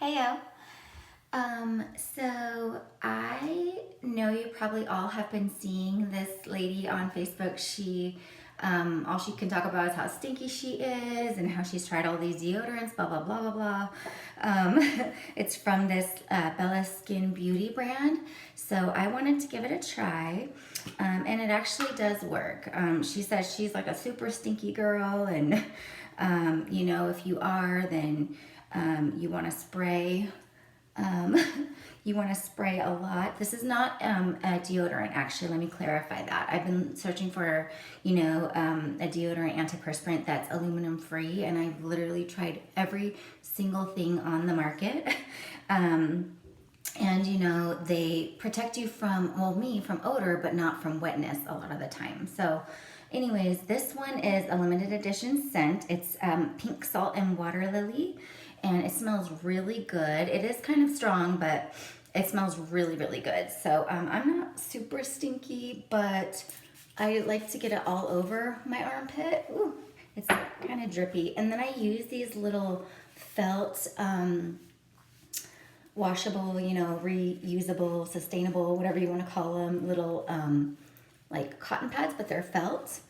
Heyo. So I know you probably all have been seeing this lady on Facebook. All she can talk about is how stinky she is and how she's tried all these deodorants, blah, blah, blah, blah, blah. It's from this Bella Skin Beauty brand. So I wanted to give it a try. And it actually does work. She says she's like a super stinky girl, and if you are, then you want to spray. Um, you want to spray a lot. This is not a deodorant, actually. Let me clarify that. I've been searching for, a deodorant antiperspirant that's aluminum free, and I've literally tried every single thing on the market. And they protect you from, well, me, from odor, but not from wetness a lot of the time. So anyways, this one is a limited edition scent. It's pink salt and water lily, and it smells really good. It is kind of strong, but it smells really, really good. So I'm not super stinky, but I like to get it all over my armpit. Ooh, it's kind of drippy. And then I use these little felt washable, reusable, sustainable, whatever you want to call them, little like cotton pads, but they're felt.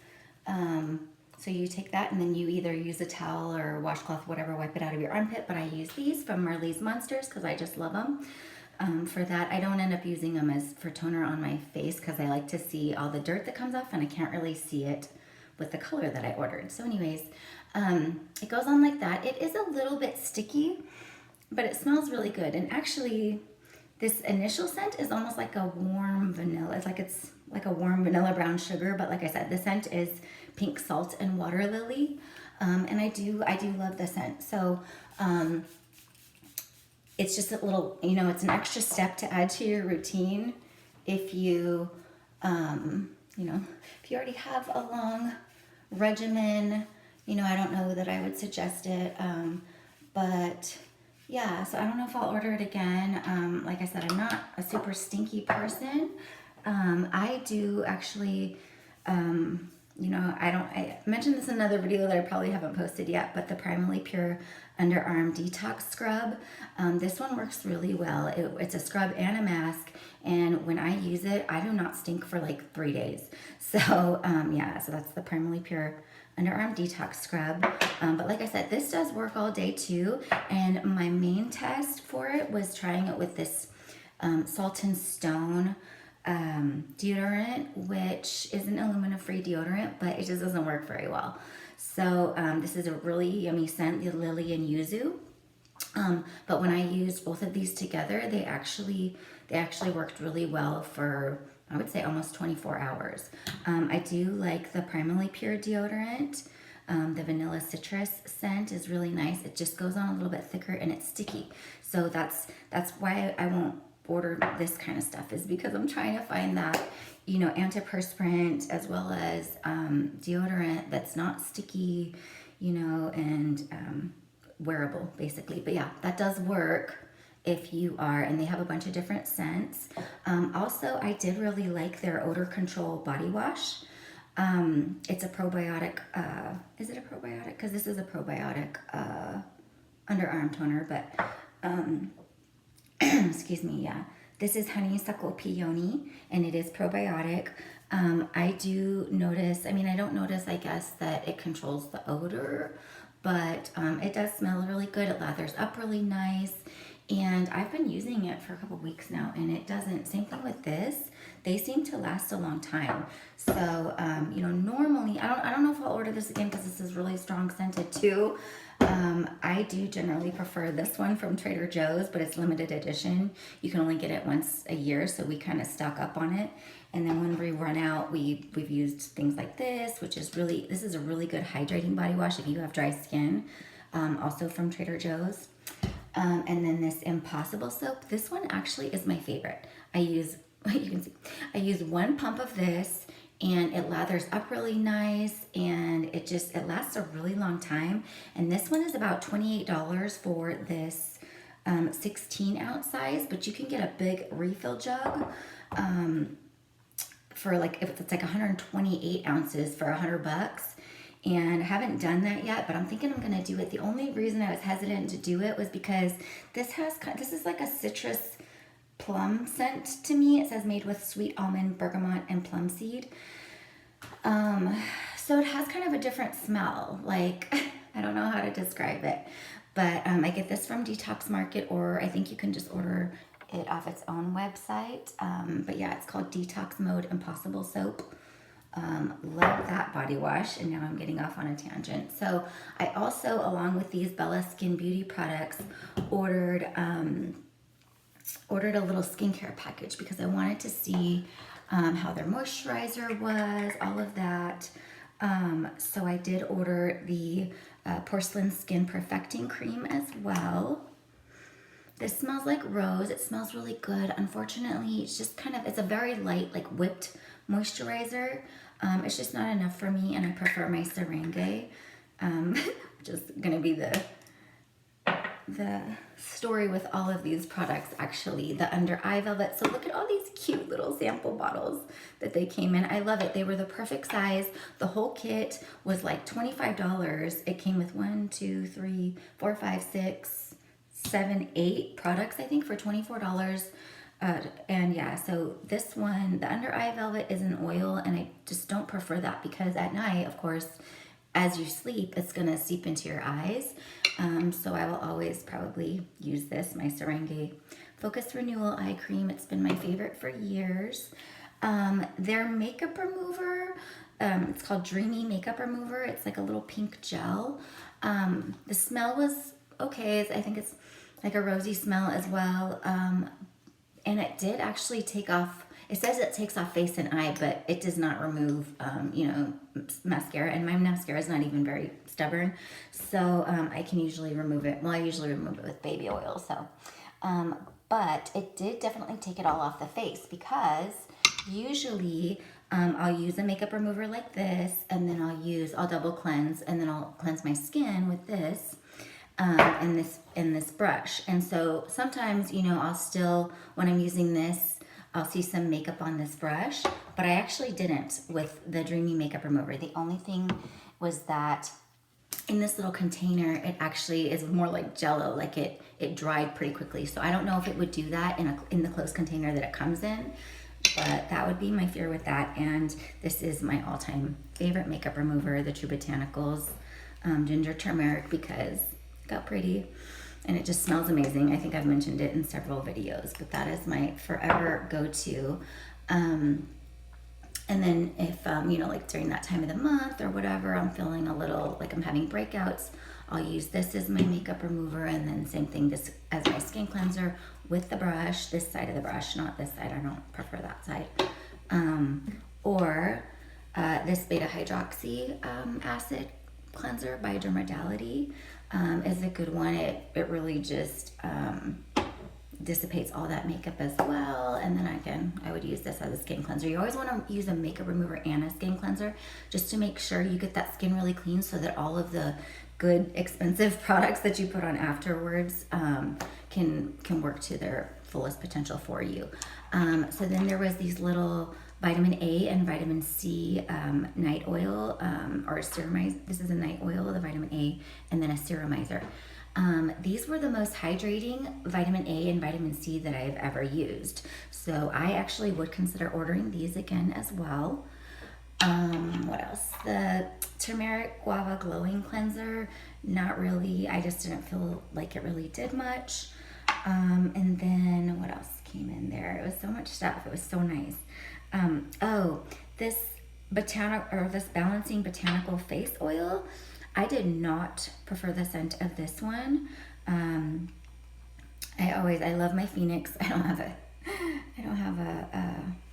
So you take that and then you either use a towel or washcloth, whatever, wipe it out of your armpit. But I use these from Marley's Monsters because I just love them. For that, I don't end up using them as for toner on my face because I like to see all the dirt that comes off, and I can't really see it with the color that I ordered. So anyways, it goes on like that. It is a little bit sticky, but it smells really good. And actually, this initial scent is almost like a warm vanilla. It's like a warm vanilla brown sugar, but like I said, the scent is pink salt and water lily. And I do love the scent. So it's just a little, it's an extra step to add to your routine if you, if you already have a long regimen. I don't know that I would suggest it, but yeah, so I don't know if I'll order it again. Like I said, I'm not a super stinky person. I do actually, I mentioned this in another video that I probably haven't posted yet, but the Primally Pure Underarm Detox Scrub. This one works really well. It's a scrub and a mask, and when I use it, I do not stink for like 3 days. So, so that's the Primally Pure Underarm Detox Scrub. But like I said, this does work all day too, and my main test for it was trying it with this Salt and Stone deodorant, which is an aluminum-free deodorant, but it just doesn't work very well. So this is a really yummy scent, the lily and yuzu. But when I used both of these together, they actually worked really well for, I would say, almost 24 hours. I do like the Primally Pure deodorant. The vanilla citrus scent is really nice. It just goes on a little bit thicker and it's sticky. So that's why I won't order this kind of stuff, is because I'm trying to find that, antiperspirant as well as deodorant that's not sticky, and wearable basically. But yeah, that does work if you are, and they have a bunch of different scents. Also, I did really like their odor control body wash. It's a probiotic, is it a probiotic? Because this is a probiotic underarm toner, but excuse me, yeah. This is honeysuckle peony, and it is probiotic. I do notice, I don't notice, I guess, that it controls the odor, but it does smell really good. It lathers up really nice, and I've been using it for a couple weeks now, and it doesn't, same thing with this. They seem to last a long time. So, normally, I don't know if I'll order this again because this is really strong scented too. I do generally prefer this one from Trader Joe's, but it's limited edition. You can only get it once a year, so we kind of stock up on it. And then when we run out, we've used things like this, this is a really good hydrating body wash if you have dry skin, also from Trader Joe's. And then this Impossible soap. This one actually is my favorite. You can see, I use one pump of this, and it lathers up really nice, and it lasts a really long time. And this one is about $28 for this 16-ounce size, but you can get a big refill jug for, like, if it's like 128 ounces for $100. and I haven't done that yet, but I'm thinking I'm gonna do it. The only reason I was hesitant to do it was because this is like a citrus plum scent to me. It says made with sweet almond, bergamot, and plum seed. So it has kind of a different smell. Like, I don't know how to describe it, but I get this from Detox Market, or I think you can just order it off its own website. But yeah, it's called Detox Mode Impossible Soap. Love that body wash, and now I'm getting off on a tangent. So I also, along with these Bella Skin Beauty products, ordered a little skincare package because I wanted to see how their moisturizer was, all of that. So I did order the Porcelain Skin Perfecting Cream as well. This smells like rose. It smells really good. Unfortunately, it's just it's a very light, like whipped moisturizer. It's just not enough for me, and I prefer my Serenge. Which is gonna be the story with all of these products, actually. The Under Eye Velvet. So look at all these cute little sample bottles that they came in. I love it. They were the perfect size. The whole kit was like $25. It came with 1, 2, 3, 4, 5, 6, 7, 8 products, I think, for $24. And yeah, so this one, the Under Eye Velvet, is an oil, and I just don't prefer that because at night, of course, as you sleep, it's gonna seep into your eyes. So I will always probably use this, my Serenge Focus Renewal Eye Cream. It's been my favorite for years. Their makeup remover, it's called Dreamy Makeup Remover. It's like a little pink gel. The smell was okay. I think it's like a rosy smell as well. And it did actually take off, it says it takes off face and eye, but it does not remove, mascara. And my mascara is not even very stubborn. So I can usually remove it. Well, I usually remove it with baby oil. So, but it did definitely take it all off the face because usually I'll use a makeup remover like this, and then I'll double cleanse, and then I'll cleanse my skin with this. And this brush. And so sometimes, I'll still, when I'm using this, I'll see some makeup on this brush, but I actually didn't with the Dreamy Makeup Remover. The only thing was that in this little container, it actually is more like Jello, like it dried pretty quickly. So I don't know if it would do that in the closed container that it comes in, but that would be my fear with that. And this is my all-time favorite makeup remover, the True Botanicals Ginger Turmeric, because got pretty and it just smells amazing. I think I've mentioned it in several videos, but that is my forever go-to. And then if like during that time of the month or whatever, I'm feeling a little like I'm having breakouts, I'll use this as my makeup remover, and then same thing, this as my skin cleanser with the brush, this side of the brush, not this side. I don't prefer that side. Or this beta hydroxy acid cleanser by Dermodality is a good one. It really just dissipates all that makeup as well. And then again, I would use this as a skin cleanser. You always want to use a makeup remover and a skin cleanser just to make sure you get that skin really clean, so that all of the good expensive products that you put on afterwards can work to their fullest potential for you. So then there was these little vitamin A and vitamin C night oil, or ceramize. This is a night oil, the vitamin A, and then a ceramizer. These were the most hydrating vitamin A and vitamin C that I've ever used. So I actually would consider ordering these again as well. What else? The turmeric guava glowing cleanser, not really. I just didn't feel like it really did much. And then what else came in there? It was so much stuff. It was so nice. This this balancing botanical face oil. I did not prefer the scent of this one. I love my Phoenix. I don't have a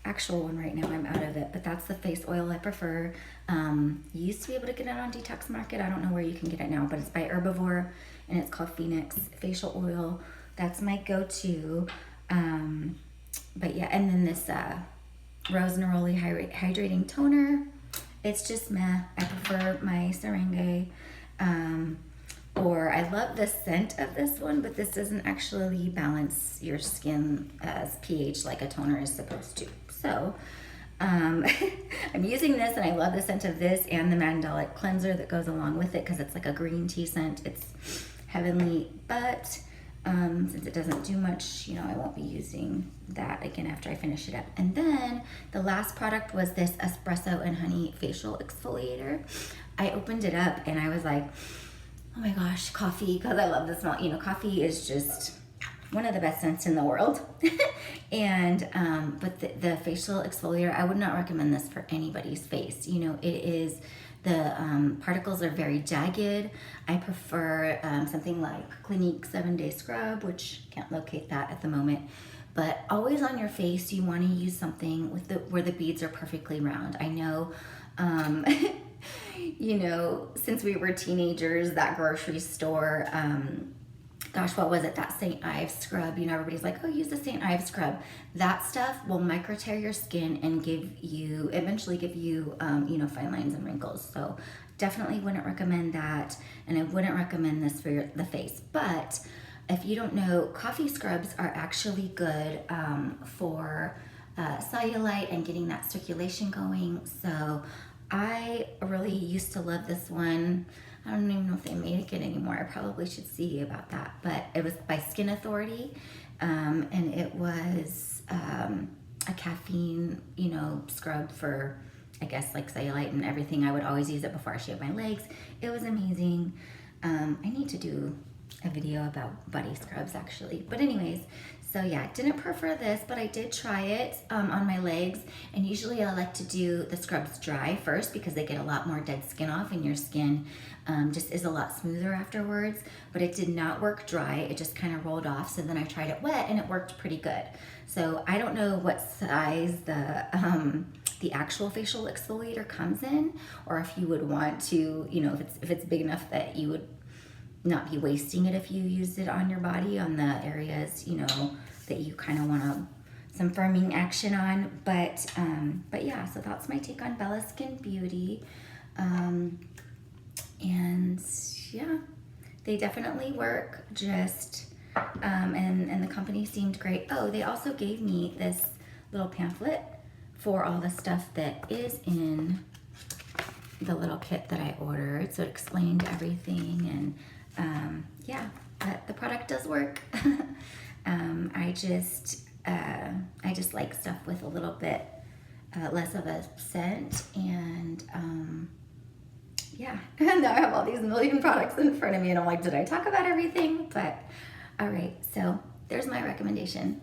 actual one right now. I'm out of it, but that's the face oil I prefer. You used to be able to get it on Detox Market. I don't know where you can get it now, but it's by Herbivore and it's called Phoenix Facial Oil. That's my go-to. But yeah, and then this Rose Neroli Hydrating Toner. It's just meh. I prefer my Serenge. Or I love the scent of this one, but this doesn't actually balance your skin as pH like a toner is supposed to. So I'm using this and I love the scent of this and the Mandelic cleanser that goes along with it because it's like a green tea scent. It's heavenly, but since it doesn't do much, you know, I won't be using that again after I finish it up. And then the last product was this espresso and honey facial exfoliator. I opened it up and I was like, oh my gosh, coffee, because I love the smell. You know, coffee is just one of the best scents in the world. And but the facial exfoliator, I would not recommend this for anybody's face. You know, it is, the particles are very jagged. I prefer something like Clinique 7-Day Scrub, which can't locate that at the moment. But always on your face, you want to use something with where the beads are perfectly round. I know, you know, since we were teenagers, that grocery store, gosh, what was it? That St. Ives scrub. You know, everybody's like, oh, use the St. Ives scrub. That stuff will micro tear your skin and eventually give you, you know, fine lines and wrinkles. So definitely wouldn't recommend that. And I wouldn't recommend this for the face. But if you don't know, coffee scrubs are actually good for cellulite and getting that circulation going. So I really used to love this one. I don't even know if they make it anymore. I probably should see about that. But it was by Skin Authority, and it was a caffeine, you know, scrub for, I guess, like cellulite and everything. I would always use it before I shaved my legs. It was amazing. I need to do a video about body scrubs actually. But anyways, so yeah, didn't prefer this, but I did try it on my legs. And usually I like to do the scrubs dry first because they get a lot more dead skin off and your skin just is a lot smoother afterwards. But it did not work dry. It just kind of rolled off. So then I tried it wet and it worked pretty good. So I don't know what size the actual facial exfoliator comes in, or if you would want to, you know, if it's big enough that you would not be wasting it if you used it on your body on the areas, you know, that you kind of want some firming action on. But yeah, so that's my take on Bella Skin Beauty. And yeah, they definitely work. Just and the company seemed great. Oh, they also gave me this little pamphlet for all the stuff that is in the little kit that I ordered. So it explained everything, and yeah, but the product does work. I just like stuff with a little bit less of a scent, and yeah. And now I have all these million products in front of me, and I'm like, did I talk about everything? But all right, so there's my recommendation.